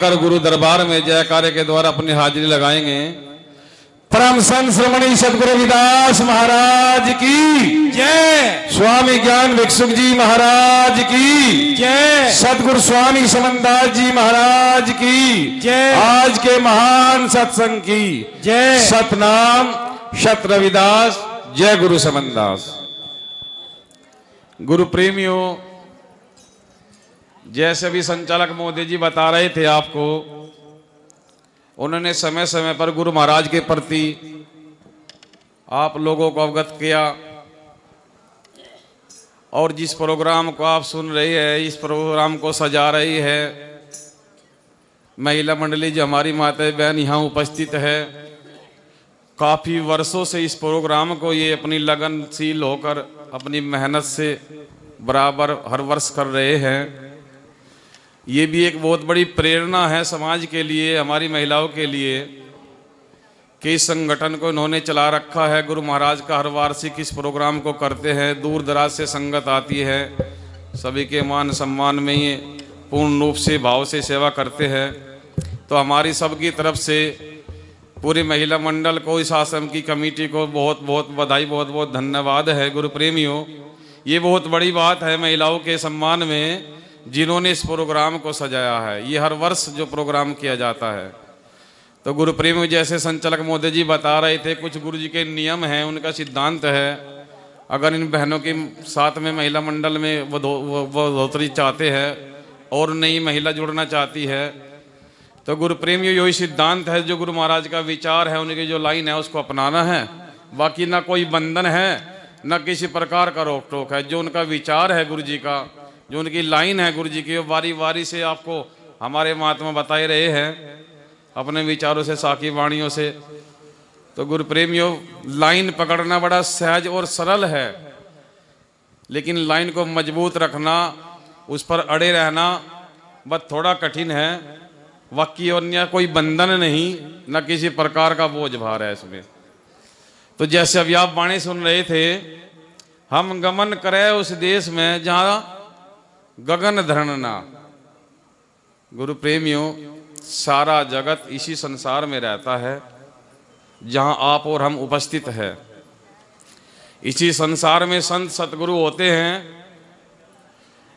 कर गुरु दरबार में जयकारे के द्वारा अपनी हाजिरी लगाएंगे। परम संत श्रोमणी सतगुरु रविदास महाराज की जय। स्वामी ज्ञान भिक्षुक जी महाराज की जय। सतगुरु स्वामी समनदास जी महाराज की जय। आज के महान सत्संग की जय। सतनाम सत रविदास जय गुरु समनदास। गुरु प्रेमियों, जैसे भी संचालक मोदी जी बता रहे थे आपको, उन्होंने समय समय पर गुरु महाराज के प्रति आप लोगों को अवगत किया और जिस प्रोग्राम को आप सुन रही है, इस प्रोग्राम को सजा रही है महिला मंडली जो हमारी माता बहन यहाँ उपस्थित है, काफ़ी वर्षों से इस प्रोग्राम को ये अपनी लगनशील होकर अपनी मेहनत से बराबर हर वर्ष कर रहे हैं। ये भी एक बहुत बड़ी प्रेरणा है समाज के लिए, हमारी महिलाओं के लिए, कि इस संगठन को इन्होंने चला रखा है। गुरु महाराज का हर वार्षिक इस प्रोग्राम को करते हैं, दूर दराज से संगत आती है, सभी के मान सम्मान में ये पूर्ण रूप से भाव से सेवा करते हैं। तो हमारी सबकी तरफ से पूरी महिला मंडल को, इस आश्रम की कमेटी को बहुत बहुत बधाई, बहुत बहुत धन्यवाद है। गुरु प्रेमियों, ये बहुत बड़ी बात है महिलाओं के सम्मान में जिन्होंने इस प्रोग्राम को सजाया है। ये हर वर्ष जो प्रोग्राम किया जाता है। तो गुरु प्रेमियों, जैसे संचालक मोदी जी बता रहे थे, कुछ गुरु जी के नियम हैं, उनका सिद्धांत है। अगर इन बहनों के साथ में महिला मंडल में वो बढ़ोतरी चाहते हैं और नई महिला जुड़ना चाहती है, तो गुरु प्रेमियों यही सिद्धांत है, जो गुरु महाराज का विचार है, उनकी जो लाइन है उसको अपनाना है। बाकी ना कोई बंधन है, न किसी प्रकार का रोक टोक है। जो उनका विचार है गुरु जी का, जो उनकी लाइन है गुरु जी की, वो बारी बारी से आपको हमारे महात्मा बताए रहे हैं अपने विचारों से, साखी वाणियों से। तो गुरु प्रेमियों, लाइन पकड़ना बड़ा सहज और सरल है, लेकिन लाइन को मजबूत रखना, उस पर अड़े रहना बस थोड़ा कठिन है। वाक्य अन्य कोई बंधन नहीं, न किसी प्रकार का बोझ भार है इसमें। तो जैसे अभी आप वाणी सुन रहे थे, हम गमन करें उस देश में जहाँ गगन धरणना। गुरु प्रेमियों, सारा जगत इसी संसार में रहता है जहां आप और हम उपस्थित है। इसी संसार में संत सतगुरु होते हैं,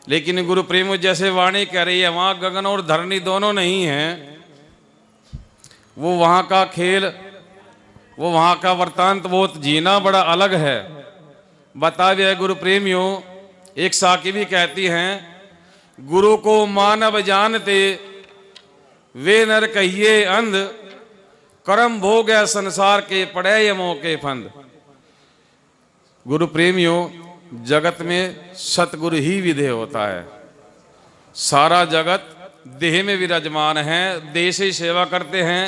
लेकिन गुरु प्रेमियों जैसे वाणी कह रही है, वहां गगन और धरणी दोनों नहीं है। वो वहां का खेल, वो वहां का वृतांत, वो जीना बड़ा अलग है। बता दिया गुरु प्रेमियों, एक साकी भी कहती हैं, गुरु को मानव जानते वे नर कहिए अंध, कर्म भोग है संसार के पड़े यमों के फंद। गुरु प्रेमियों, जगत में सतगुरु ही विधेय होता है। सारा जगत देह में विराजमान है, देह से सेवा करते हैं,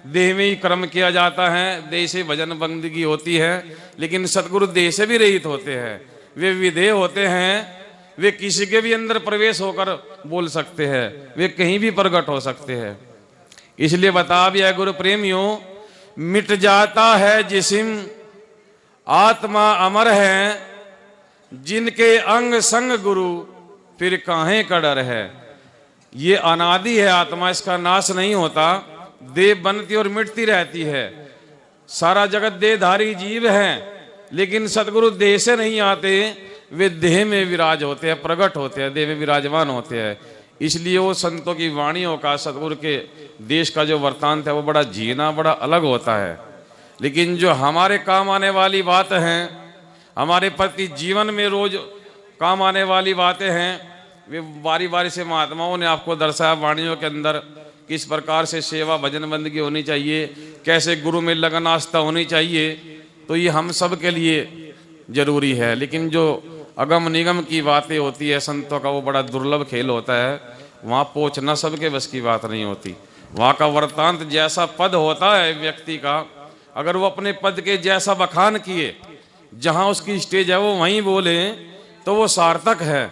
देह में ही कर्म किया जाता है, देह से भजन बंदगी होती है। लेकिन सतगुरु देह से भी रहित होते हैं, वे विधेय होते हैं। वे किसी के भी अंदर प्रवेश होकर बोल सकते हैं, वे कहीं भी प्रकट हो सकते हैं। इसलिए बता भी है गुरु प्रेमियों, मिट जाता है जिस्म आत्मा अमर है, जिनके अंग संग गुरु फिर काहे का डर है। ये अनादि है आत्मा, इसका नाश नहीं होता, देह बनती और मिटती रहती है। सारा जगत देहधारी जीव है, लेकिन सतगुरु देह से नहीं आते, वे देह में विराज होते हैं, प्रकट होते हैं, देह में विराजमान होते हैं। इसलिए वो संतों की वाणियों का, सतगुरु के देश का जो वृतांत है, वो बड़ा जीना बड़ा अलग होता है। लेकिन जो हमारे काम आने वाली बात हैं, हमारे प्रति जीवन में रोज काम आने वाली बातें हैं, वे बारी बारी से महात्माओं ने आपको दर्शाया वाणियों के अंदर, किस प्रकार से सेवा भजन बंदगी होनी चाहिए, कैसे गुरु में लगन आस्था होनी चाहिए। तो ये हम सब के लिए जरूरी है। लेकिन जो अगम निगम की बातें होती है संतों का, वो बड़ा दुर्लभ खेल होता है। वहाँ पहुँचना सबके बस की बात नहीं होती। वहाँ का वृतांत, जैसा पद होता है व्यक्ति का, अगर वो अपने पद के जैसा बखान किए, जहाँ उसकी स्टेज है वो वहीं बोले, तो वो सार्थक है।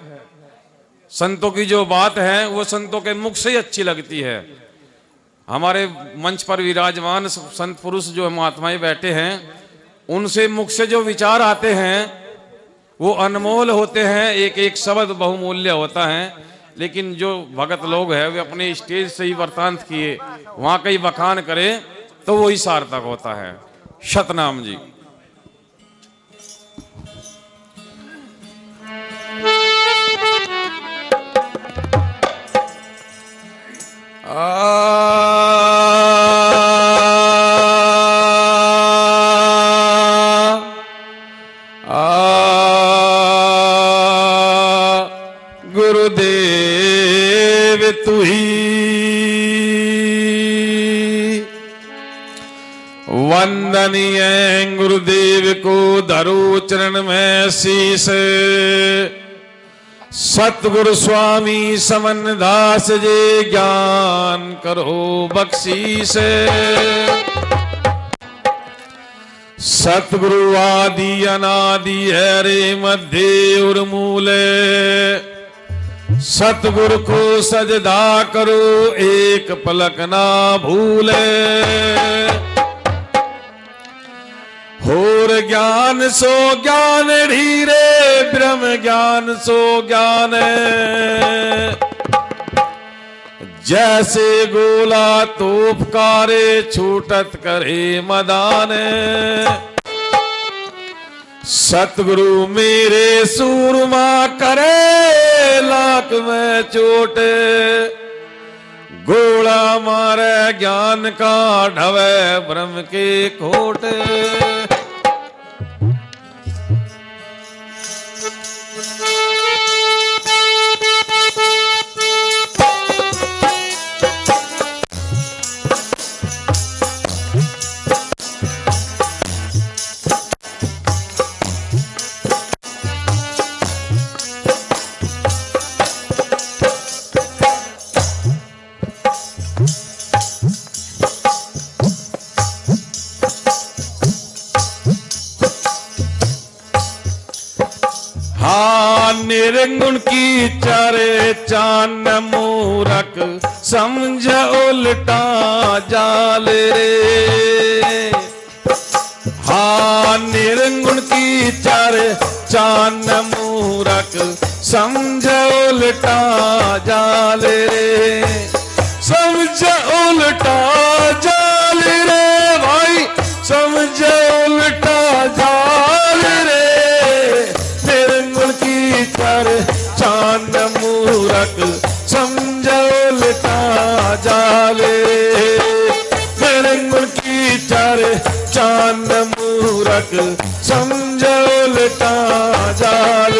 संतों की जो बात है वो संतों के मुख से ही अच्छी लगती है। हमारे मंच पर विराजमान संत पुरुष जो महात्माएं बैठे हैं, उनसे मुख से जो विचार आते हैं वो अनमोल होते हैं। एक एक शब्द बहुमूल्य होता है। लेकिन जो भगत लोग हैं वे अपने स्टेज से ही वृतांत किए, वहां कहीं बखान करे तो वही सार्थक होता है। सतनाम जी। गुरुदेव तू ही वंदनीय, गुरुदेव को धरो चरण में शीस। सतगुरु स्वामी समन दास जे ज्ञान करो बख्शीस। सतगुरु आदि अनादि है रे मध्य और मूले। सतगुरु को सजदा करो एक पलक ना भूले। होर ज्ञान सो ज्ञान ढीरे, ब्रह्म ज्ञान सो ज्ञान। जैसे गोला तोपकारे छूटत करे मदान। सतगुरु मेरे सूरमा करे लाख में चोट। गोला मारे ज्ञान का ढवे ब्रह्म के खोट। निर्गुण की चारे चान मूरख समझ उल्टा जाल रे। हाँ निर्गुण की चारे चान मूरख समझ उल्टा जाल रे। समझ उल्टा जाल रे भाई, समझ उल्टा जाल रे। चांद मूरख समझो उल्टा जाल रे। मेरे गुण की चारे चांद मूरख समझो उल्टा जाल रे।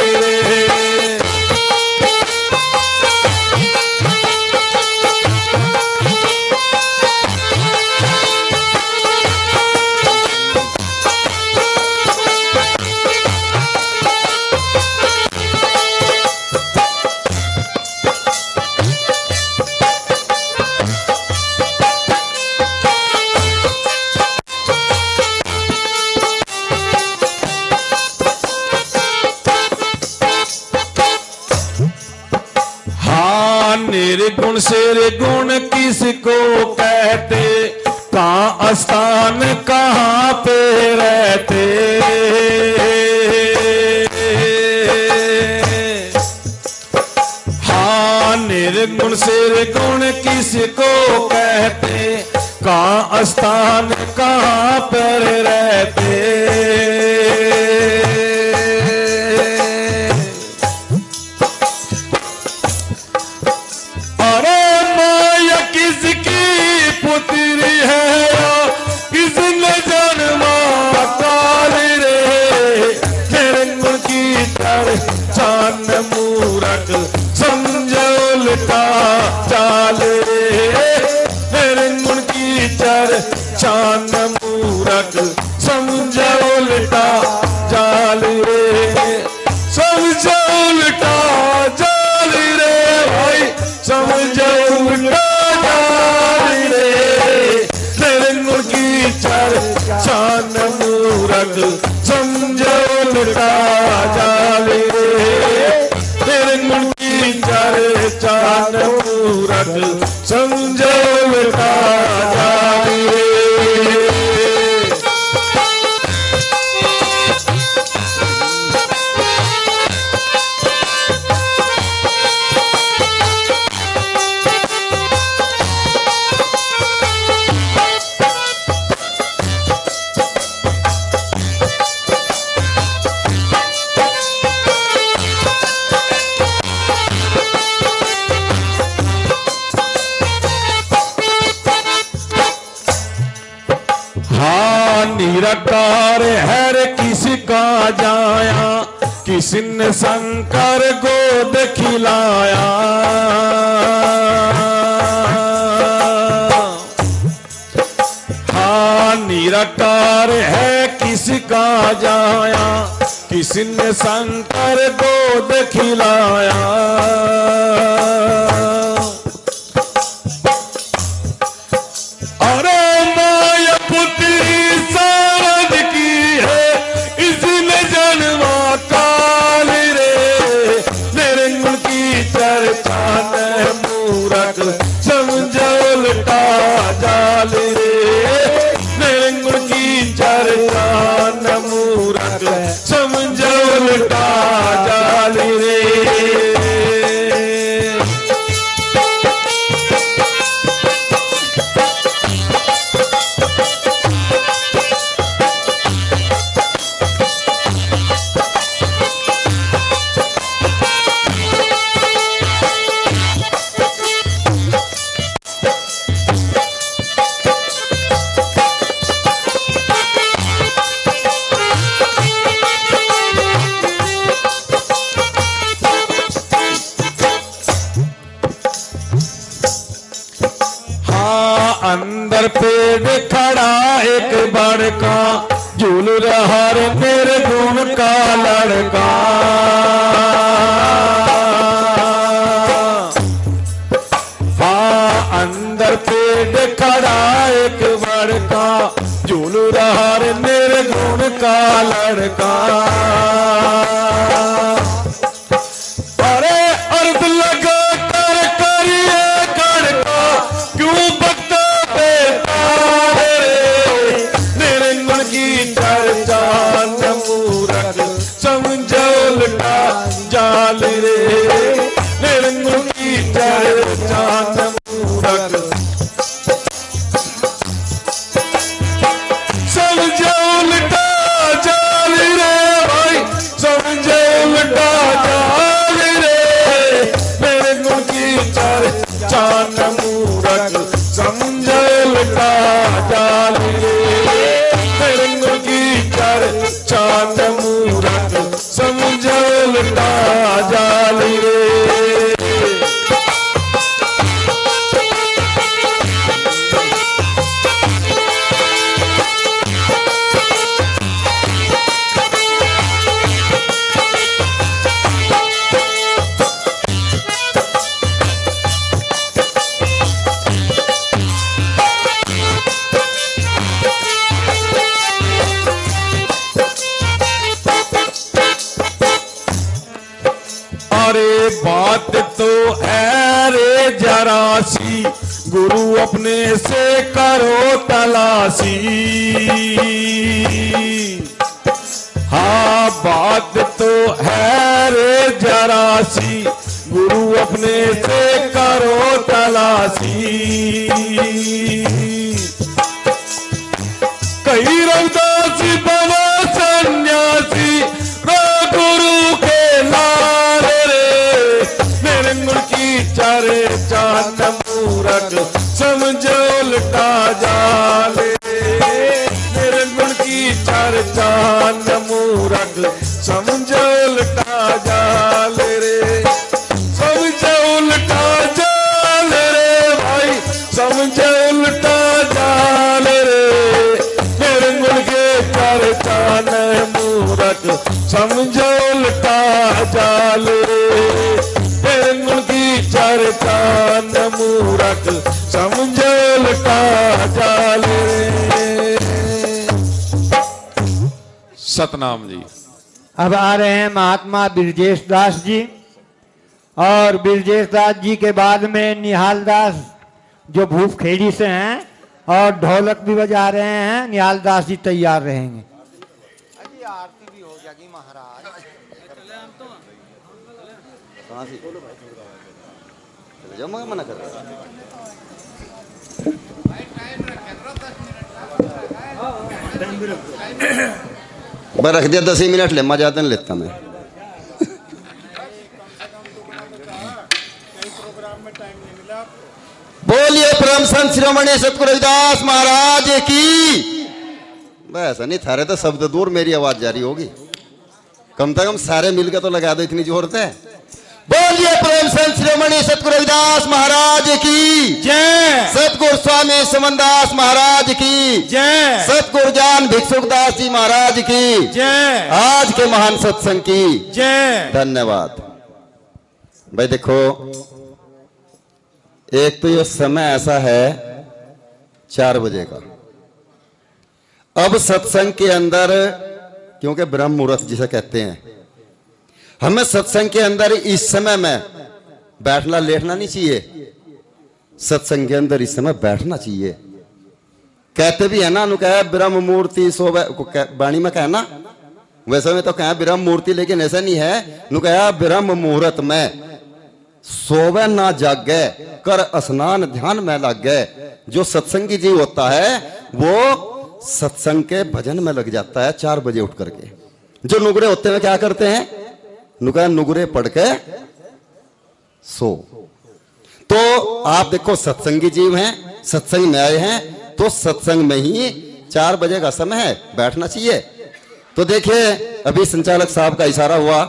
निर्गुण से गुण किसको कहते, कहाँ स्थान कहाँ पे रहते। हाँ निर्गुण से गुण किसको कहते, कहाँ स्थान कहाँ पर रहते। चांद मूरख समझो उल्टा चाल रे। मेरे गुण की चर चांद मूरख समझो उल्टा चाल रे। समझो उल्टा चाल रे भाई, समझो उल्टा चाल रे। मेरे गुण की चर चांद मूरख समझो उल्टा चाल रे। चांद मूरख समझो उल्टा चाल रे। निराकार है रे किसका जाया, किसने शंकर गोद खिलाया। हाँ निराकार है किसका जाया, किसने शंकर गोद खिलाया। अरे माया पुत्री सारद की है, इसने जन्मा काल रे। निरंजन की चर्चा न मूरख समझो उल्टा जाल रे। निरंजन की चर्चा न मूरख समझो उल्टा जाल रे। अंदर पेड़ खड़ा एक बड़का, झूल रहा रे निर्गुण का लड़का। हाँ अंदर पेड़ खड़ा एक बड़का, झूल रहा रे निर्गुण का लड़का। अरे अर्थ लगा कर करिए कड़का, क्यों चर्चा न मूरख समझो उल्टा जाल रे। निरंजन की चर्चा न मूरख समझो उल्टा जाल रे भाई, समझो उल्टा जाल रे। निरंजन की चर्चा न मूरख समझो उल्टा जाल रे। चर्चा न मूरख समझो उल्टा जाल रे। अरे बात तो है रे जरा सी, गुरु अपने से करो तलाशी। हाँ बात तो है रे जरा सी, गुरु अपने से करो तलाशी। कई रविदासी बाबा सन्यासी गुरु के लाल रे। निरंजन की चर्चा न मूरख समझो उल्टा जाल रे। निरंजन की चर्चा न मूरख समझो उल्टा जाल रे। समझो उल्टा जाल रे भाई, समझो उल्टा जाल रे। निरंजन के चर्चा न मूरख समझो उल्टा जाल रे। निरंजन की चर्चा न मूरख समझो उल्टा जाल रे। सतनाम जी। अब आ रहे हैं महात्मा बिरजेश दास जी, और बिरजेश दास जी के बाद में निहाल दास जो भूपखेड़ी से हैं, और ढोलक भी बजा रहे हैं। निहाल दास जी तैयार रहेंगे। आरती भी हो जाएगी महाराज। मना कर मैं रख दिया 10 मिनट ले, मजा आता नहीं लेता मैं। बोलिए परम संत शिरोमणि सतगुरु रविदास महाराज की। ऐसा नहीं, थारे तो शब्द दूर मेरी आवाज जारी होगी। कम से कम सारे मिलकर तो लगा दो, इतनी जोर से। बोलिए प्रेम संत शिरोमणि सतगुरु रविदास महाराज की जय, सतगुरु स्वामी समनदास महाराज की जय, सतगुरु ज्ञान भिक्षुकदास जी महाराज की जय, आज के महान सत्संग की जय। धन्यवाद। भाई देखो, एक तो ये समय ऐसा है 4 बजे का। अब सत्संग के अंदर, क्योंकि ब्रह्म मुहूर्त जिसे कहते हैं, हमें सत्संग के अंदर इस समय में बैठना लेटना नहीं चाहिए। सत्संग के अंदर इस समय बैठना चाहिए। कहते भी है ना, नु कह ब्रह्म मूर्ति सोवे, वाणी में कहना, वैसे में तो कह ब्रह्म मूर्ति, लेकिन ऐसा नहीं है। नु कह ब्रह्म मुहूर्त में सोवे ना जागे, कर स्नान ध्यान में लग गए। जो सत्संगी जीव होता है वो सत्संग के भजन में लग जाता है 4 बजे उठ करके। जो नुगरे होते हैं क्या करते हैं, नुका नुगरे पढ़ के सो। तो आप देखो सत्संगी जीव हैं, सत्संग में आए हैं, तो सत्संग में ही 4 बजे का समय है, बैठना चाहिए। तो देखिए अभी संचालक साहब का इशारा हुआ,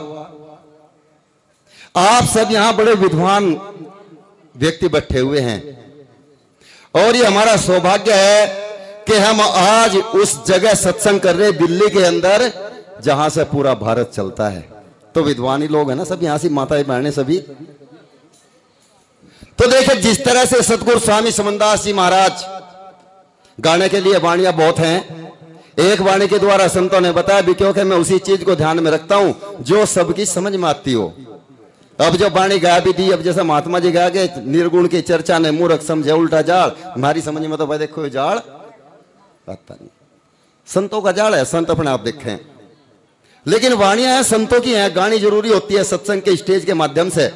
आप सब यहां बड़े विद्वान व्यक्ति बैठे हुए हैं और ये हमारा सौभाग्य है कि हम आज उस जगह सत्संग कर रहे दिल्ली के अंदर जहां से पूरा भारत चलता है। तो विद्वानी लोग हैं ना सब, यहां से माताएं बहनें सभी। तो देखिए जिस तरह से सतगुरु स्वामी समनदास जी महाराज, गाने के लिए वाणियां बहुत हैं। एक वाणी के द्वारा संतों ने बताया भी, क्योंकि मैं उसी चीज को ध्यान में रखता हूं जो सबकी समझ में आती हो। अब जो वाणी गा भी दी, अब जैसे महात्मा जी गा के निर्गुण की चर्चा ने मूर्ख समझे उल्टा जाल, हमारी समझ में तो भाई देखो जाल आता नहीं। संतों का जाल है, संत अपने आप देखें, लेकिन वाणियां हैं संतों की हैं। गानी जरूरी होती है सत्संग के स्टेज के माध्यम से।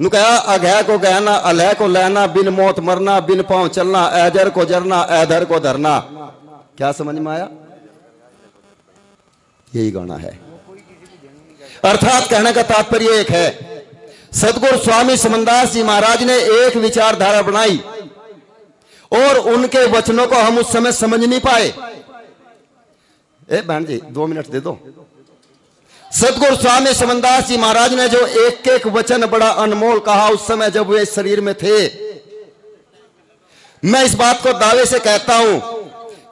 नु कहा अघय को गहना, अलह को लेना, बिन मौत मरना, बिन पांव चलना, ऐधर को जरना, ऐधर को धरना। क्या समझ में आया? यही गाना है। अर्थात कहने का तात्पर्य एक है, सतगुरु स्वामी समनदास जी महाराज ने एक विचारधारा बनाई और उनके वचनों को हम उस समय समझ नहीं पाए। ए बहन जी 2 मिनट दे दो। सतगुरु स्वामी समनदास जी महाराज ने जो एक एक वचन बड़ा अनमोल कहा उस समय जब वे शरीर में थे, मैं इस बात को दावे से कहता हूं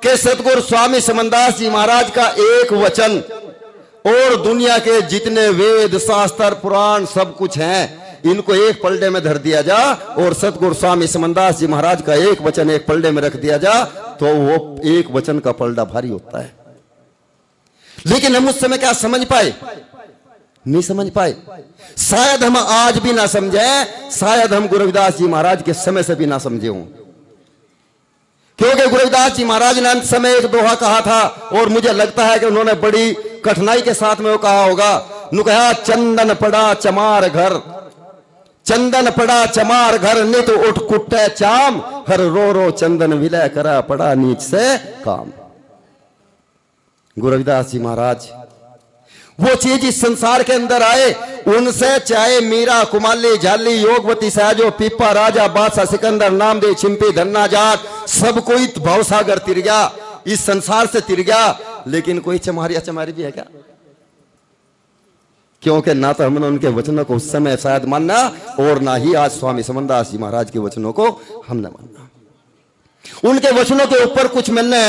कि सतगुरु स्वामी समनदास जी महाराज का एक वचन और दुनिया के जितने वेद शास्त्र पुराण सब कुछ हैं, इनको एक पलड़े में धर दिया जा और सतगुरु स्वामी समनदास जी महाराज का एक वचन एक पलड़े में रख दिया जा, तो वो एक वचन का पलड़ा भारी होता है। लेकिन हम उस समय क्या समझ पाए? नहीं समझ पाए। शायद हम आज भी ना समझे, शायद हम गुरु रविदास जी महाराज के समय से भी ना समझे हों, क्योंकि गुरु रविदास जी महाराज ने अंत समय एक दोहा कहा था और मुझे लगता है कि उन्होंने बड़ी कठिनाई के साथ में वो कहा होगा। नु कहा चंदन पड़ा चमार घर, चंदन पड़ा चमार घर, नित उठ कुट्टे चाम, हर रो रो चंदन विलय करा पड़ा नीच से काम। गुरु रविदास जी महाराज वो चीज इस संसार के अंदर आए, उनसे चाहे मीरा कुमाली झाली योगवती सहजो पीपा राजा बादशाह सिकंदर नामदेव छिंपी धन्ना जाट, सब कोई भवसागर तिर गया, इस संसार से तिर गया, लेकिन कोई चमारिया चमारी भी है क्या? क्योंकि ना तो हमने उनके वचनों को उस समय शायद मानना और ना ही आज स्वामी समनदास जी महाराज के वचनों को हमने मानना। उनके वचनों के ऊपर कुछ मैंने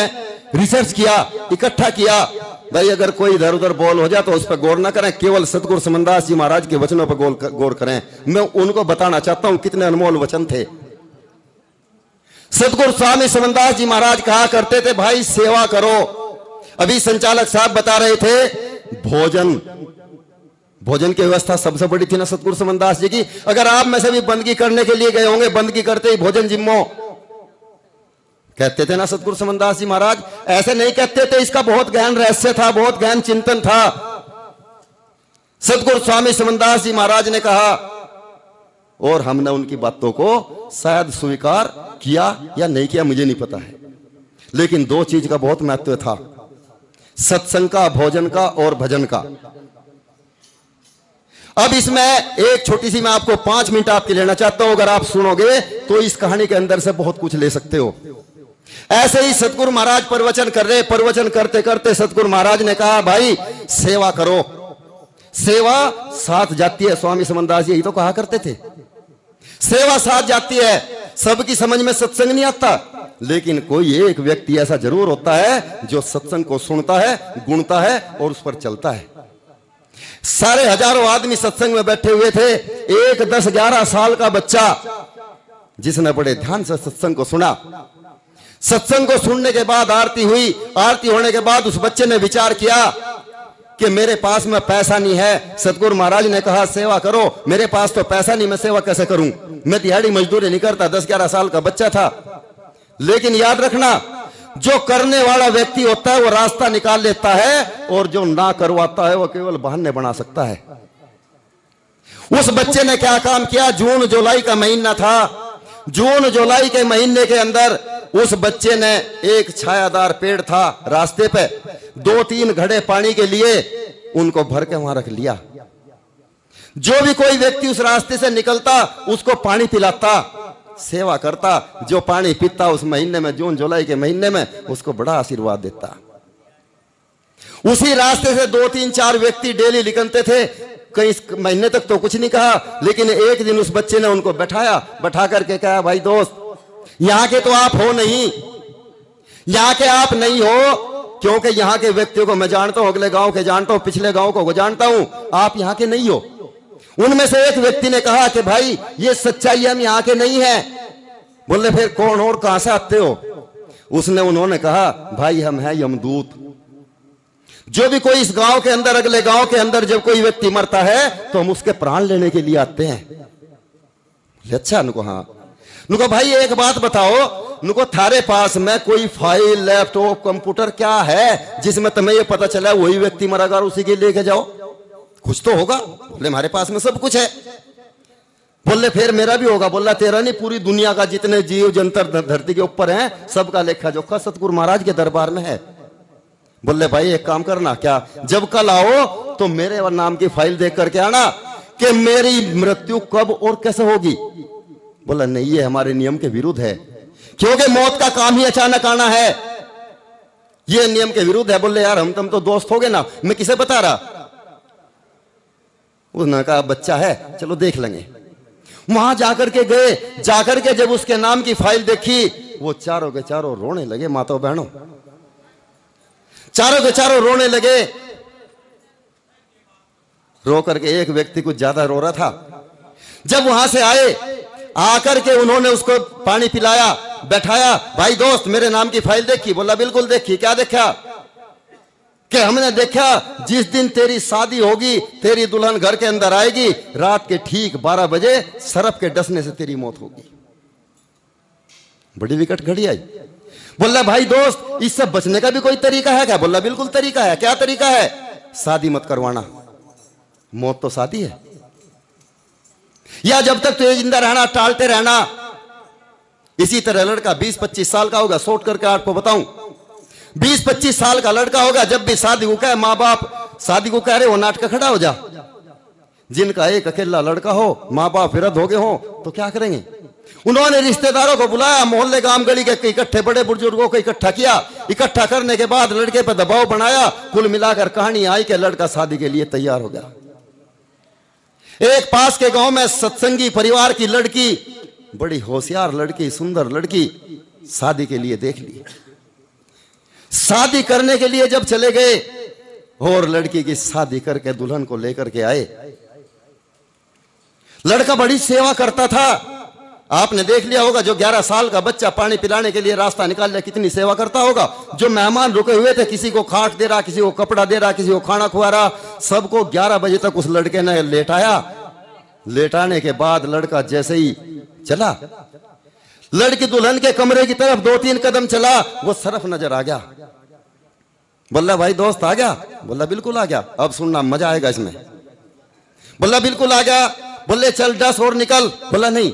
रिसर्च किया, इकट्ठा किया। भाई अगर कोई इधर उधर बोल हो जाए तो उस पर गौर ना करें, केवल सतगुरु समनदास जी महाराज के वचनों पर गौर करें। मैं उनको बताना चाहता हूं कितने अनमोल वचन थे। सतगुरु स्वामी समनदास जी महाराज कहा करते थे, भाई सेवा करो। अभी संचालक साहब बता रहे थे भोजन की व्यवस्था सबसे बड़ी थी ना सतगुरु समनदास जी की। अगर आप में से भी बंदगी करने के लिए गए होंगे, बंदगी करते ही भोजन जिम्मो कहते थे ना सतगुरु समनदास जी महाराज। ऐसे नहीं कहते थे, इसका बहुत गहन रहस्य था, बहुत गहन चिंतन था। सतगुरु स्वामी समनदास जी महाराज ने कहा और हमने उनकी बातों को शायद स्वीकार किया या नहीं किया मुझे नहीं पता है, लेकिन 2 चीज का बहुत महत्व था, सत्संग का, भोजन का और भजन का। अब इसमें एक छोटी सी मैं आपको 5 मिनट आपके लेना चाहता हूं। अगर आप सुनोगे तो इस कहानी के अंदर से बहुत कुछ ले सकते हो। ऐसे ही सतगुरु महाराज प्रवचन कर रहे, प्रवचन करते करते सतगुरु महाराज ने कहा, भाई सेवा करो, सेवा साथ जाती है। स्वामी समनदास जी यही तो कहा करते थे, सेवा साथ जाती है। सबकी समझ में सत्संग नहीं आता, लेकिन कोई एक व्यक्ति ऐसा जरूर होता है जो सत्संग को सुनता है, गुणता है और उस पर चलता है। सारे हजारों आदमी सत्संग में बैठे हुए थे। एक 10-11 साल का बच्चा जिसने बड़े ध्यान से सत्संग को सुना, सत्संग को सुनने के बाद आरती हुई, आरती होने के बाद उस बच्चे ने विचार किया कि मेरे पास में पैसा नहीं है। सतगुरु महाराज ने कहा सेवा करो, मेरे पास तो पैसा नहीं, मैं सेवा कैसे करूं, मैं दिहाड़ी मजदूरी नहीं करता। 10-11 साल का बच्चा था। लेकिन याद रखना, जो करने वाला व्यक्ति होता है वो रास्ता निकाल लेता है, और जो ना करवाता है वो केवल बहाने बना सकता है। उस बच्चे ने क्या काम किया, जून जुलाई का महीना था। जून जुलाई के महीने के अंदर उस बच्चे ने, एक छायादार पेड़ था रास्ते पे, 2-3 घड़े पानी के लिए उनको भर के वहां रख लिया। जो भी कोई व्यक्ति उस रास्ते से निकलता उसको पानी पिलाता, सेवा करता। जो पानी पीता उस महीने में, जून जुलाई के महीने में, उसको बड़ा आशीर्वाद देता। उसी रास्ते से 2-3-4 व्यक्ति डेली निकलते थे। कई महीने तक तो कुछ नहीं कहा, लेकिन एक दिन उस बच्चे ने उनको बैठाया, बैठा करके कहा, भाई दोस्त, यहां के तो आप हो नहीं, यहां के आप नहीं हो, क्योंकि यहां के व्यक्तियों को मैं जानता हूं, अगले गांव के जानता हूं, पिछले गांव को जानता हूं, आप यहां के नहीं हो। उनमें से एक व्यक्ति ने कहा कि भाई ये सच्चाई, हम यहां के नहीं है। बोले फिर कौन और कहां से आते हो? उन्होंने कहा, भाई हम हैं यमदूत। जो भी कोई इस गांव के अंदर, अगले गांव के अंदर जब कोई व्यक्ति मरता है तो हम उसके प्राण लेने के लिए आते हैं। अच्छा, उनको हाँ, उनको भाई एक बात बताओ, उनको थारे पास में कोई फाइल, लैपटॉप, कंप्यूटर क्या है जिसमें तुम्हें ये पता चला वही व्यक्ति मरा और उसी के लेके जाओ? कुछ तो होगा। बोले हमारे पास में सब कुछ है। बोले फिर मेरा भी होगा। बोला तेरा नहीं, पूरी दुनिया का जितने जीव जंतर धरती के ऊपर हैं सबका लेखा जोखा सतगुरु महाराज के दरबार में है। बोले भाई एक काम करना, क्या जब कल आओ तो मेरे नाम की फाइल देख करके आना कि मेरी मृत्यु कब और कैसे होगी। बोला नहीं, ये हमारे नियम के विरुद्ध है, क्योंकि मौत का काम ही अचानक आना है, ये नियम के विरुद्ध है। बोले यार हम तुम तो दोस्त हो गए ना, मैं किसे बता रहा। उसने कहा बच्चा है, चलो देख लेंगे। वहां जाकर के गए, जाकर के जब उसके नाम की फाइल देखी, वो चारों के चारों रोने लगे। माताओं बहनों, चारों के चारों रोने लगे। रो करके एक व्यक्ति कुछ ज्यादा रो रहा था। जब वहां से आए, आकर के उन्होंने उसको पानी पिलाया, बैठाया। भाई दोस्त मेरे नाम की फाइल देखी? बोला बिल्कुल देखी। क्या देखा? कि हमने देखा जिस दिन तेरी शादी होगी, तेरी दुल्हन घर के अंदर आएगी, रात के ठीक 12 बजे सरफ के डसने से तेरी मौत होगी। बड़ी विकट घड़ी आई। बोला भाई दोस्त इससे बचने का भी कोई तरीका है क्या? बोला बिल्कुल तरीका है। क्या तरीका है? शादी मत करवाना, मौत तो शादी है। या जब तक तुझे जिंदा रहना टालते रहना। इसी तरह लड़का 20-25 साल का होगा, सोट करके आपको बताऊं, 20-25 साल का लड़का होगा, जब भी शादी को कहे, माँ बाप शादी को कह रहे हो, नाटक खड़ा हो जा। जिनका एक अकेला लड़का हो, माँ बाप विरध हो गए हो, तो क्या करेंगे? उन्होंने रिश्तेदारों को बुलाया, मोहल्ले गांव गली के इकट्ठे बड़े बुजुर्गों को इकट्ठा किया। इकट्ठा करने के बाद लड़के पर दबाव बनाया। कुल मिलाकर कहानी आई कि लड़का शादी के लिए तैयार हो गया। एक पास के गांव में सत्संगी परिवार की लड़की, बड़ी होशियार लड़की, सुंदर लड़की, शादी के लिए देख ली। शादी करने के लिए जब चले गए और लड़की की शादी करके दुल्हन को लेकर के आए, लड़का बड़ी सेवा करता था। आपने देख लिया होगा, जो 11 साल का बच्चा पानी पिलाने के लिए रास्ता निकाल लिया, कितनी सेवा करता होगा। जो मेहमान रुके हुए थे, किसी को खाट दे रहा, किसी को कपड़ा दे रहा, किसी को खाना खुआ रहा, सबको 11 बजे तक उस लड़के ने लेटाया। लेटाने के बाद लड़का जैसे ही चला, लड़की दुल्हन के कमरे की तरफ 2-3 कदम चला, वो सरफ नजर आ गया। बोला भाई दोस्त आ गया? बोला बिल्कुल आ गया। अब सुनना, मजा आएगा इसमें। बोला बिल्कुल आ गया। बोले चल 10 और निकल। बोला नहीं,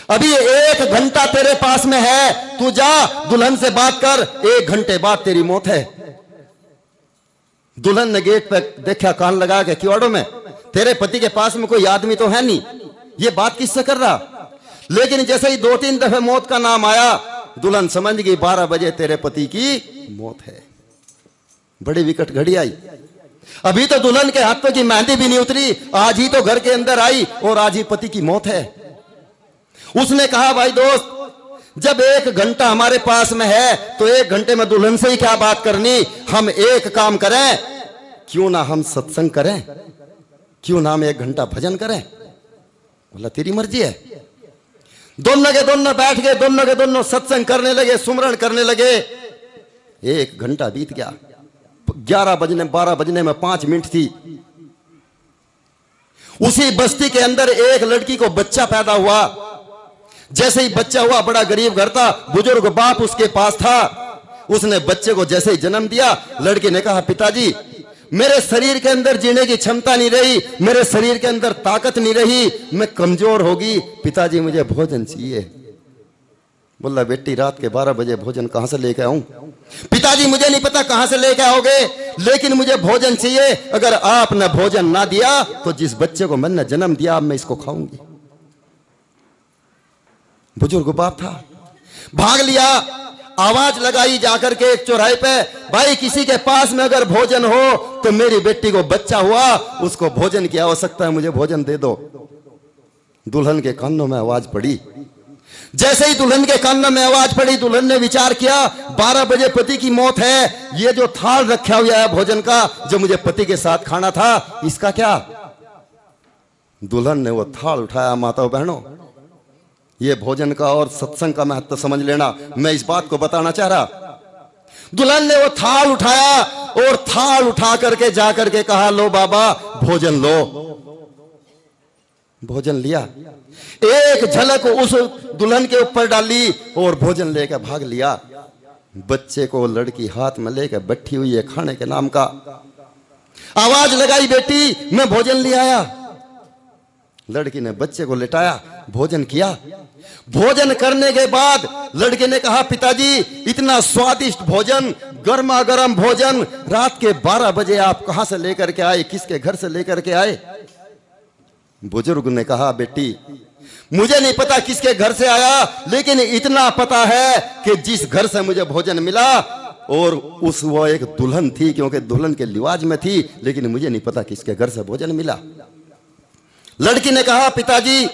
अभी 1 घंटा तेरे पास में है, तू जा दुल्हन से बात कर, 1 घंटे बाद तेरी मौत है। दुल्हन ने गेट पे देखा, कान लगा के किवाड़ों में, तेरे पति के पास में कोई आदमी तो है नहीं, ये बात किससे कर रहा। लेकिन जैसे ही 2-3 दफे मौत का नाम आया, दुल्हन समझ गई 12 बजे तेरे पति की मौत है। बड़ी विकट घड़ी आई। अभी तो दुल्हन के हाथों की मेहंदी भी नहीं उतरी, आज ही तो घर के अंदर आई और आज ही पति की मौत है। उसने कहा भाई दोस्त, जब 1 घंटा हमारे पास में है तो 1 घंटे में दुल्हन से ही क्या बात करनी, हम एक काम करें, क्यों ना हम सत्संग करें, क्यों ना हम 1 घंटा भजन करें। बोला तेरी मर्जी है। दोनों के दोनों बैठ गए, दोनों के दोनों सत्संग करने लगे, सुमरण करने लगे। 1 घंटा बीत गया। 11 बजने 12 बजने में 5 मिनट थी। उसी बस्ती के अंदर एक लड़की को बच्चा पैदा हुआ। जैसे ही बच्चा हुआ, बड़ा गरीब घर था, बुजुर्ग बाप उसके पास था। उसने बच्चे को जैसे ही जन्म दिया, लड़की ने कहा पिताजी मेरे शरीर के अंदर जीने की क्षमता नहीं रही, मेरे शरीर के अंदर ताकत नहीं रही, मैं कमजोर होगी, पिताजी मुझे भोजन चाहिए। बोला बेटी रात के 12 बजे भोजन कहां से लेके आऊं? पिताजी मुझे नहीं पता कहां से लेके आओगे, लेकिन मुझे भोजन चाहिए। अगर आपने भोजन ना दिया तो जिस बच्चे को मैंने जन्म दिया मैं इसको खाऊंगी। बुजुर्ग बाप था, भाग लिया, आवाज लगाई जाकर के एक चौराहे पे, भाई किसी के पास में अगर भोजन हो तो मेरी बेटी को बच्चा हुआ, उसको भोजन की आवश्यकता है, मुझे भोजन दे दो। दुल्हन के कानों में आवाज पड़ी। जैसे ही दुल्हन के कानों में आवाज पड़ी, दुल्हन ने विचार किया 12 बजे पति की मौत है, ये जो थाल रखा हुआ है भोजन का, जो मुझे पति के साथ खाना था, इसका क्या? दुल्हन ने वो थाल उठाया। माताओं बहनों, ये भोजन का और सत्संग का महत्व समझ लेना, मैं इस बात को बताना चाह रहा। दुल्हन ने वो थाल उठाया और थाल उठा करके जाकर के कहा लो बाबा भोजन लो। भोजन लिया, एक झलक उस दुल्हन के ऊपर डाली और भोजन लेकर भाग लिया। बच्चे को लड़की हाथ में लेकर बैठी हुई है खाने के नाम का। आवाज लगाई बेटी मैं भोजन ले आया। लड़की ने बच्चे को लेटाया, भोजन किया। भोजन करने के बाद लड़के ने कहा पिताजी इतना स्वादिष्ट भोजन, गर्मा गर्म भोजन रात के 12 बजे आप कहां से लेकर के आए, किसके घर से लेकर के आए? बुजुर्ग ने कहा बेटी मुझे नहीं पता किसके घर से आया, लेकिन इतना पता है कि जिस घर से मुझे भोजन मिला और वो एक दुल्हन थी, क्योंकि दुल्हन के लिवाज में थी, लेकिन मुझे नहीं पता किसके घर से भोजन मिला। लड़की ने कहा पिताजी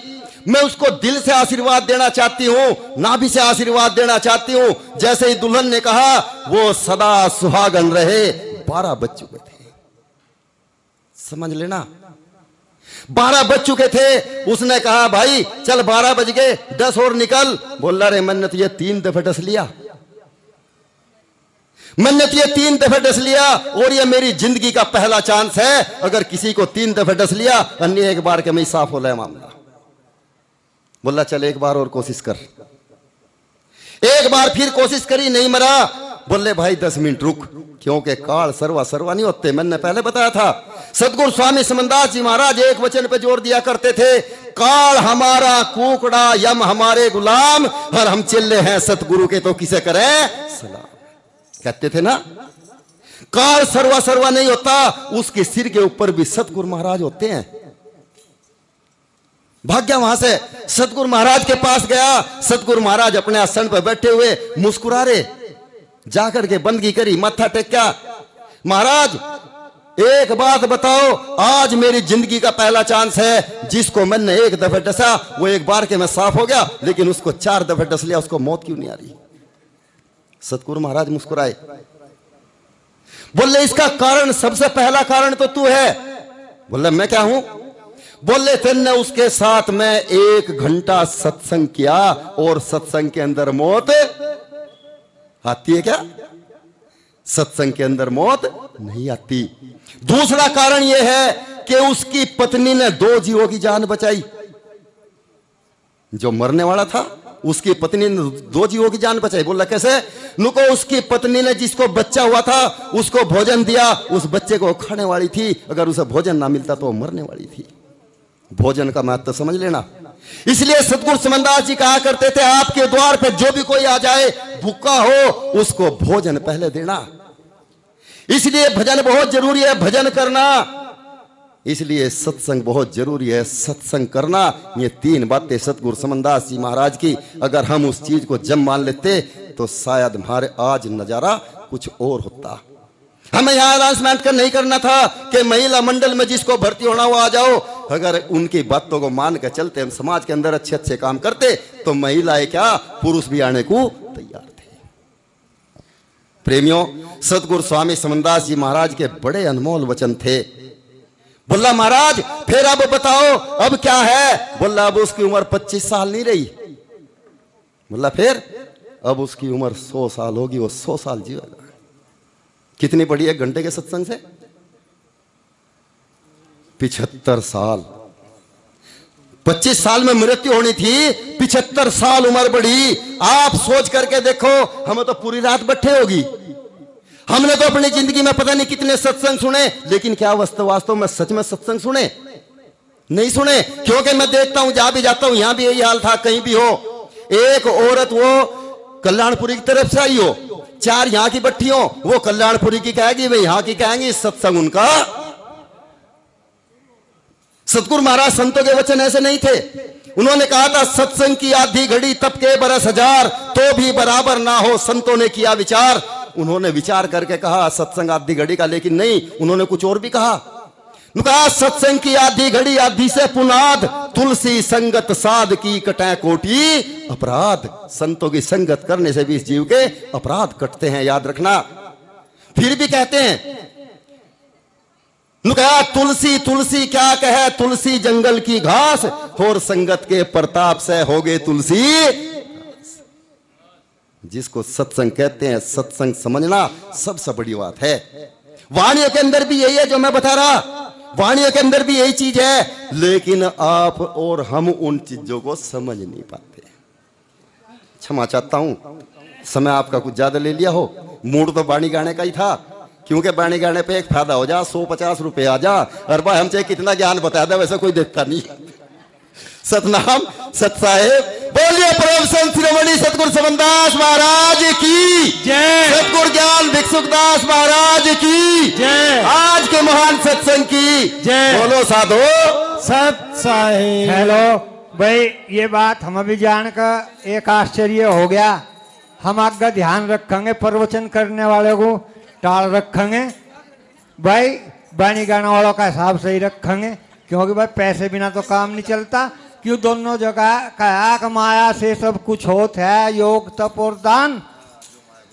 मैं उसको दिल से आशीर्वाद देना चाहती हूं, नाभि से आशीर्वाद देना चाहती हूं। जैसे ही दुल्हन ने कहा वो सदा सुहागन रहे। 12 बज चुके थे, समझ लेना 12 बज चुके थे। उसने कहा भाई चल 12 बज गए, 10 और निकल। बोला रे मैंने तुझे 3 दफे डस लिया, मैंने तुझे 3 दफे डस लिया और ये मेरी जिंदगी का पहला चांस है। अगर किसी को 3 दफे डस लिया, अन्य एक बार के में साफ हो जाए मामला। बोला चल एक बार और कोशिश कर। एक बार फिर कोशिश करी, नहीं मरा। बोले भाई 10 मिनट रुक, क्योंकि काल सर्वा सर्वा नहीं होते। मैंने पहले बताया था, सतगुरु स्वामी समनदास जी महाराज एक वचन पे जोर दिया करते थे, काल हमारा कुकड़ा यम हमारे गुलाम, और हम चिल्ले हैं सतगुरु के तो किसे करें सलाम। कहते थे ना, काल सर्वा सर्वा नहीं होता, उसके सिर के ऊपर भी सतगुरु महाराज होते हैं। भाग गया वहां से, सतगुरु महाराज के पास गया। सतगुरु महाराज अपने आसन पर बैठे हुए मुस्कुरा रहे। जाकर के बंदगी करी, माथा टेका। महाराज एक बात बताओ, आज मेरी जिंदगी का पहला चांस है। जिसको मैंने 1 दफे डसा वो एक बार के में साफ हो गया, लेकिन उसको 4 दफे डस लिया, उसको मौत क्यों नहीं आ रही? सतगुरु महाराज मुस्कुराए, बोले इसका कारण, सबसे पहला कारण तो तू है। बोले मैं क्या हूं? बोले तेने उसके साथ में 1 घंटा सत्संग किया और सत्संग के अंदर मौत आती है क्या? सत्संग के अंदर मौत नहीं आती। दूसरा कारण यह है कि उसकी पत्नी ने 2 जीवों की जान बचाई। जो मरने वाला था उसकी पत्नी ने 2 जीवों की जान बचाई। बोला कैसे? नुको उसकी पत्नी ने जिसको बच्चा हुआ था उसको भोजन दिया, उस बच्चे को खाने वाली थी, अगर उसे भोजन ना मिलता तो वो मरने वाली थी। भोजन का महत्व समझ लेना। इसलिए सतगुरु समनदास जी कहा करते थे, आपके द्वार पे जो भी कोई आ जाए भूखा हो उसको भोजन पहले देना। इसलिए भजन बहुत जरूरी है, भजन करना। इसलिए सत्संग बहुत जरूरी है। सत्संग करना, ये 3 बातें सतगुरु समनदास जी महाराज की अगर हम उस चीज को जम मान लेते तो शायद हमारे आज नजारा कुछ और होता। हमें यहाँ अनाउंसमेंट कर नहीं करना था कि महिला मंडल में जिसको भर्ती होना हो आ जाओ। अगर उनकी बातों को मान कर चलते, हम समाज के अंदर अच्छे अच्छे काम करते तो महिलाएं क्या पुरुष भी आने को तैयार थे। प्रेमियों, सतगुरु स्वामी समनदास जी महाराज के बड़े अनमोल वचन थे। बोला महाराज फिर अब बताओ अब क्या है? बोला अब उसकी उम्र 25 साल नहीं रही। बोला फिर? अब उसकी उम्र 100 साल होगी, वो 100 साल जीवेगा। कितनी बड़ी 1 घंटे के सत्संग से? 75 साल। 25 साल में मृत्यु होनी थी, 75 साल उम्र बढ़ी। आप सोच करके देखो, हमें तो पूरी रात बैठे होगी। हमने तो अपनी जिंदगी में पता नहीं कितने सत्संग सुने, लेकिन क्या वास्तव में सच में सत्संग सुने? नहीं सुने। क्योंकि मैं देखता हूं, जहां भी जाता हूं, यहां भी यही हाल था। कहीं भी हो, एक औरत वो कल्याणपुरी की तरफ से आई हो, 4 यहां की बैठी हो, वो कल्याणपुरी की कहेगी, वे यहां की कहेंगी। सत्संग उनका। सतगुरु महाराज संतों के वचन ऐसे नहीं थे। उन्होंने कहा था सत्संग की आधी घड़ी तप के बरस हजार, तो भी बराबर ना हो संतों ने किया विचार। उन्होंने विचार करके कहा सत्संग आधी घड़ी का, लेकिन नहीं, उन्होंने कुछ और भी कहा। कहा सत्संग की आधी घड़ी आधी से पुनाद, तुलसी संगत साध की कटे कोटि अपराध। संतों की संगत करने से भी इस जीव के अपराध कटते हैं, याद रखना। फिर भी कहते हैं, कहा तुलसी तुलसी क्या कहे, तुलसी जंगल की घास, और संगत के प्रताप से होगे तुलसी। जिसको सत्संग कहते हैं, सत्संग समझना सबसे बड़ी बात है। वाणियों के अंदर भी यही है जो मैं बता रहा, वाणियों के अंदर भी यही चीज है, लेकिन आप और हम उन चीजों को समझ नहीं पाते। क्षमा चाहता हूं, समय आपका कुछ ज्यादा ले लिया हो। मूड तो बाणी गाने का ही था, क्योंकि बाणी गाने पे एक फायदा हो जा, 150 रुपए आ जा। और भाई हम चाहे कितना ज्ञान बता दे, वैसे कोई देखता नहीं। सतनाम सत साहेब, बोलिए परम संत शिरोमणि सतगुरु समनदास महाराज की जय। सतगुरु ज्ञान भिक्षुकदास महाराज की जय। आज के महान सत्संग की जय। बोलो साधो सत साहेब। हेलो भाई, ये बात हम अभी जानकर एक आश्चर्य हो गया। हम आगे ध्यान रखेंगे, प्रवचन करने वाले को टाल रखेंगे भाई, बाणी गाने वालों का हिसाब सही रखेंगे, क्योंकि भाई पैसे बिना तो काम नहीं चलता। क्यों दोनों जगह कहा कि माया से सब कुछ होता है, योग तप और दान।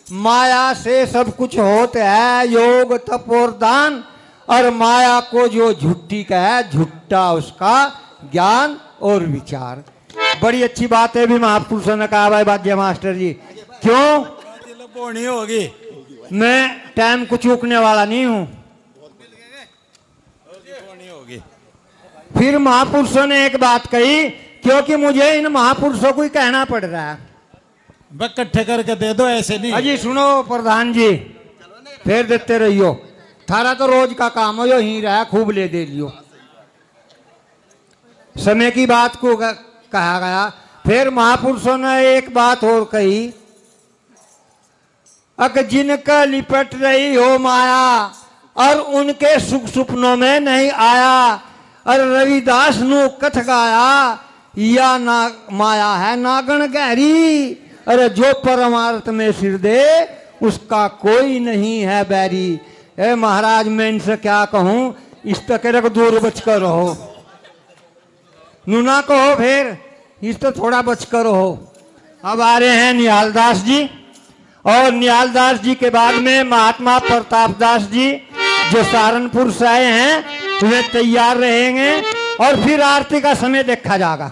माया से सब कुछ होता है, योग तप और दान। और माया को जो झूठी का है, झूठा उसका ज्ञान और विचार। बड़ी अच्छी बात है भी महापुरुषों ने कहा भाई वाद्य मास्टर जी। क्यों बोनी होगी? मैं टाइम को चूकने वाला नहीं हूं। फिर महापुरुषों ने एक बात कही, क्योंकि मुझे इन महापुरुषों को ही कहना पड़ रहा है। इकट्ठे करके दे दो, ऐसे नहीं। अजी सुनो प्रधान जी, फिर देते रहियो। थारा तो रोज का काम हो, यो ही रहा, खूब ले दे लियो। समय की बात को कहा गया। फिर महापुरुषों ने एक बात और कही, अगर जिनका लिपट रही हो माया और उनके सुख सुपनों में नहीं आया। और रविदास नु कथ गाया, या ना माया है नागण गहरी। अरे जो परमार्थ में सिर दे उसका कोई नहीं है बैरी। ए महाराज, मैं इनसे क्या कहूं, इस तक दूर बचकर रहो। नूना कहो, फिर इस तो थोड़ा बचकर रहो। अब आ रहे हैं निहालदास जी, और निहालदास जी के बाद में महात्मा प्रतापदास जी जो सहारनपुर से आए हैं, वे तैयार रहेंगे। और फिर आरती का समय देखा जाएगा।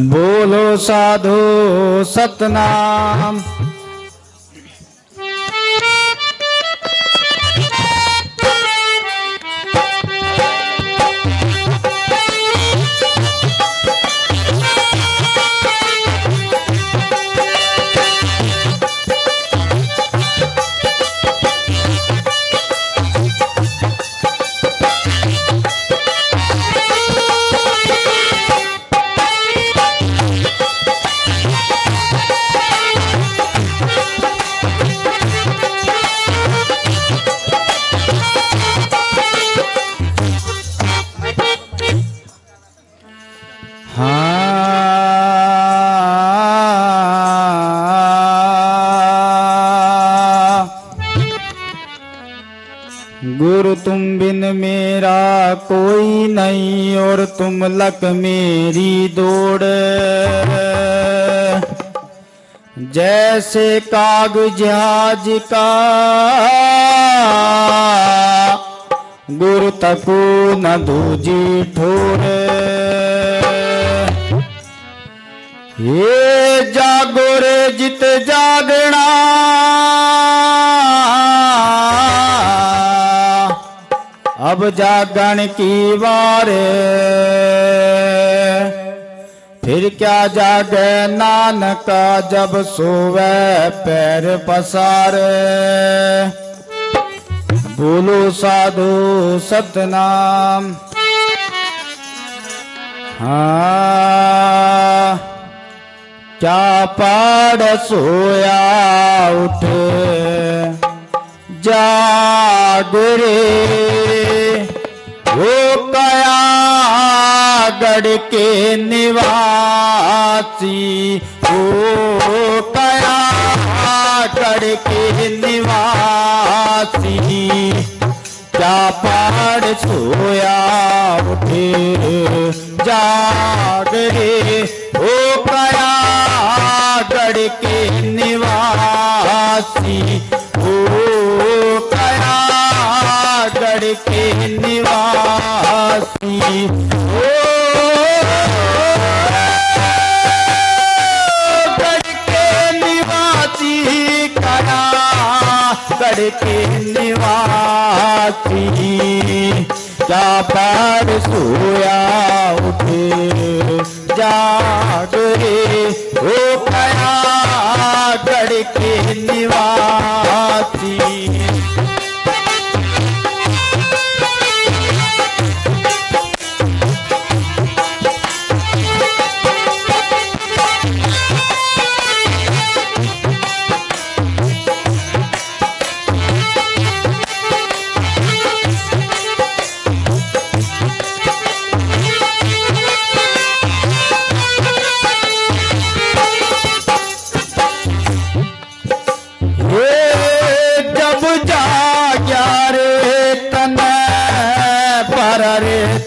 बोलो साधु सतनाम। हाँ, गुरु तुम बिन मेरा कोई नहीं और तुम लक मेरी दौड़। जैसे कागज आज का गुरु तकू न दूजी ठोर। ये जागो रे जित जागना अब जागण की बारे। फिर क्या जागे नानका जब सोवे पैर पसारे। बोलो साधु सतनाम। हाँ, क्या पाड़ सोया उठ जाग रे। वो कया गढ़ के निवासी, वो कया गढ़ के निवासी। क्या पाड़ सोया उठे जाग रे। वो कया गढ़ के निवासी, वो कया गढ़ के निवासी। गढ़ के निवासी कया गढ़ के निवासी। क्या पाड़ सोया उठे जाग रे। वो कया गढ़ के निवासी।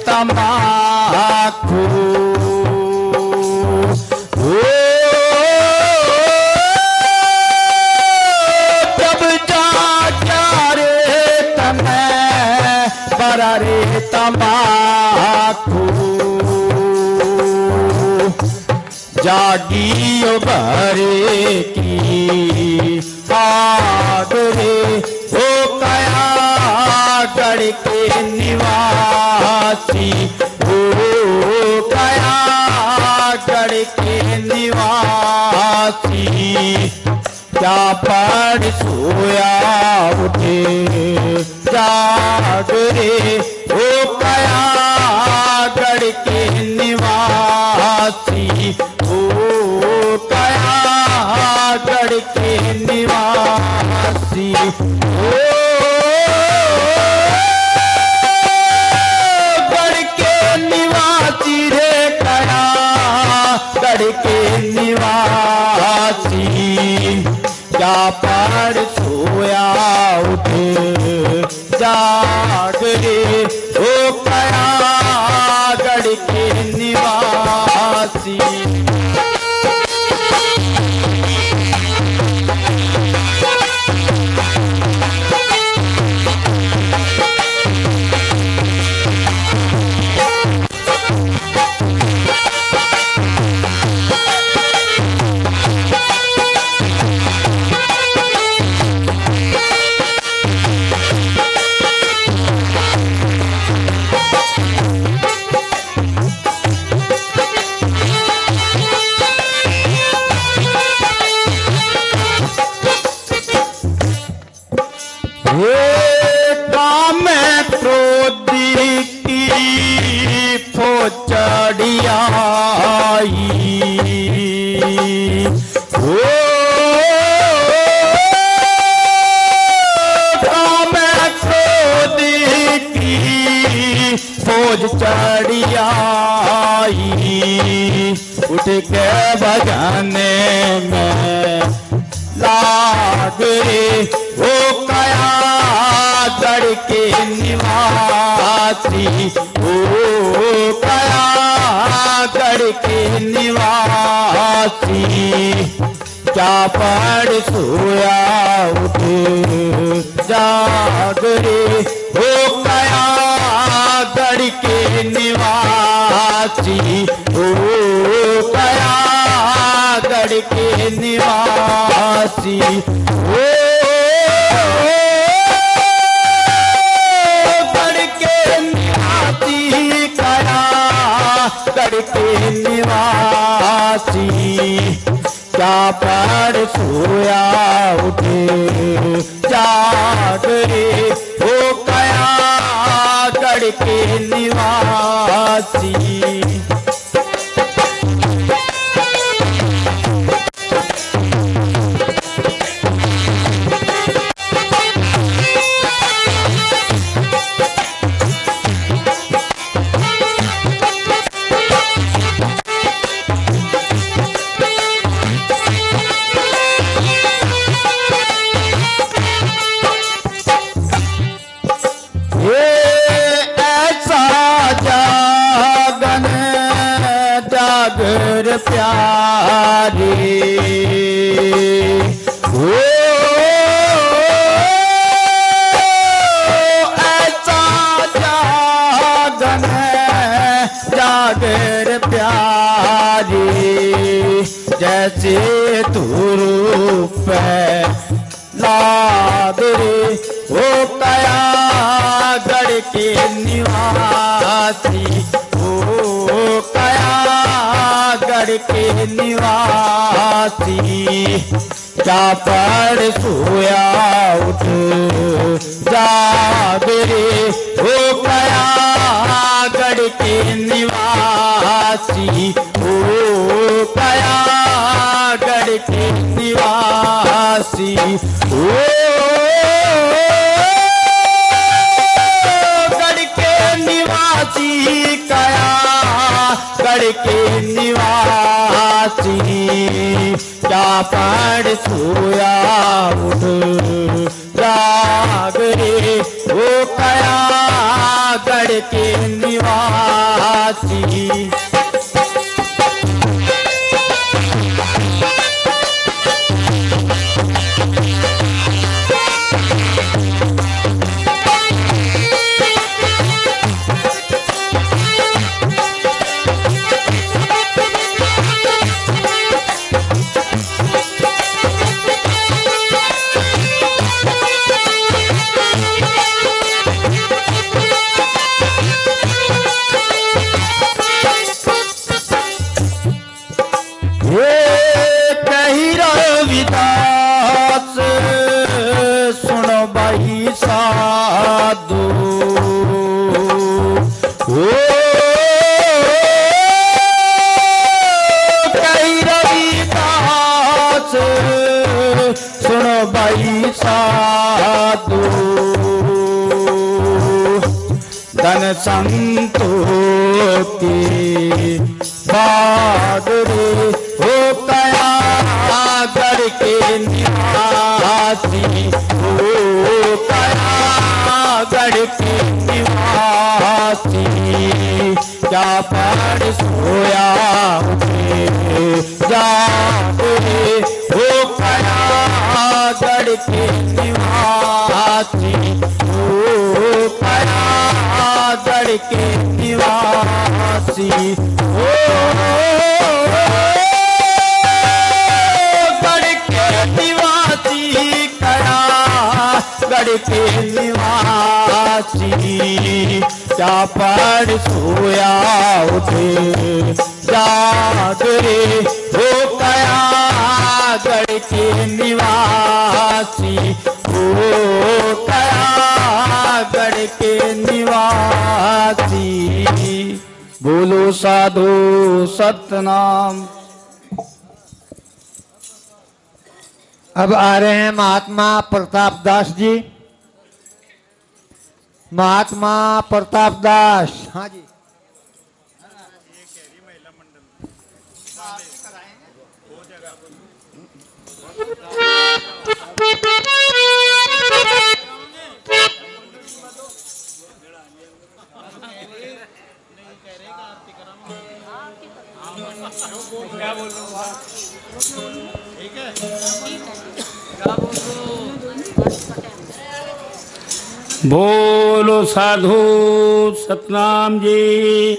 तमाखू जब जा रे तने बरा रे तमाखू। जागियो भरे की आग रे। हो कया गढ़ के निवासी, हो कया गढ़ के निवासी। क्या पाड़ सोया उठे जाग रे। हो कया गढ़ के निवासी, हो कया गढ़ के निवासी। गढ़ के निवासी। क्या पाड़ सोया उठे जाग रे। ओ कया गढ़ के निवासी। फौज चढ़ी आई उठ के भजने में लाग रे। वो कया गढ़ के निवासी, वो कया गढ़ के निवासी, क्या पड़ सोया उठ जाग रे। हो कया गढ़ के निवासी, हो कया गढ़ के निवासी, हो गढ़ के निवासी, कया गढ़ के निवासी, क्या पर सोया उठे जाग रे। हो कया गढ़ के निवासी। जागर प्यारे, हो ऐसा जागन जागर प्यारे, जैसे तू रूप लाग रे। हो कया गढ़ के निवासी, हो कया गढ़ के निवासी, क्या पड़ सोया उठ जाग रे। हो कया गढ़ के निवासी, हो कया गढ़ के निवासी, हो गढ़ के निवासी, कया गढ़ के निवासी, क्या पड़ सोया उठ जाग रे। हो कया गढ़ के निवासी। रविदास सुनो भाई साधु, हो कही रविदास सुनो भाई साधु, धन संतों की बाग रे। हो कया गढ़ के निवासी, हो कया गढ़ के निवासी, क्या पड़ सोया उठे जाग रे। हो कया गढ़ के निवासी, हो कया गढ़ के निवासी, हो गढ़ के निवासी, क्या पड़ सोया उठे जाग रे। हो कया गढ़ के निवासी, हो कया गढ़ के निवासी। बोलो साधु सतनाम। अब आ रहे हैं महात्मा प्रताप दास जी। महात्मा प्रताप दास, हाँ जी। बोलो साधु सतनाम जी,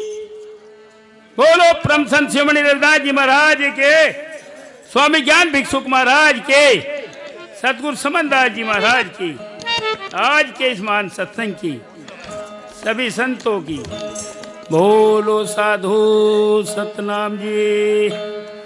बोलो परम संत शिवमणि रविदास जी महाराज के, स्वामी ज्ञान भिक्षुक महाराज के, सतगुरु समनदास जी महाराज की, आज के इस महान सत्संग की, सभी संतों की। बोलो साधु सतनाम जी।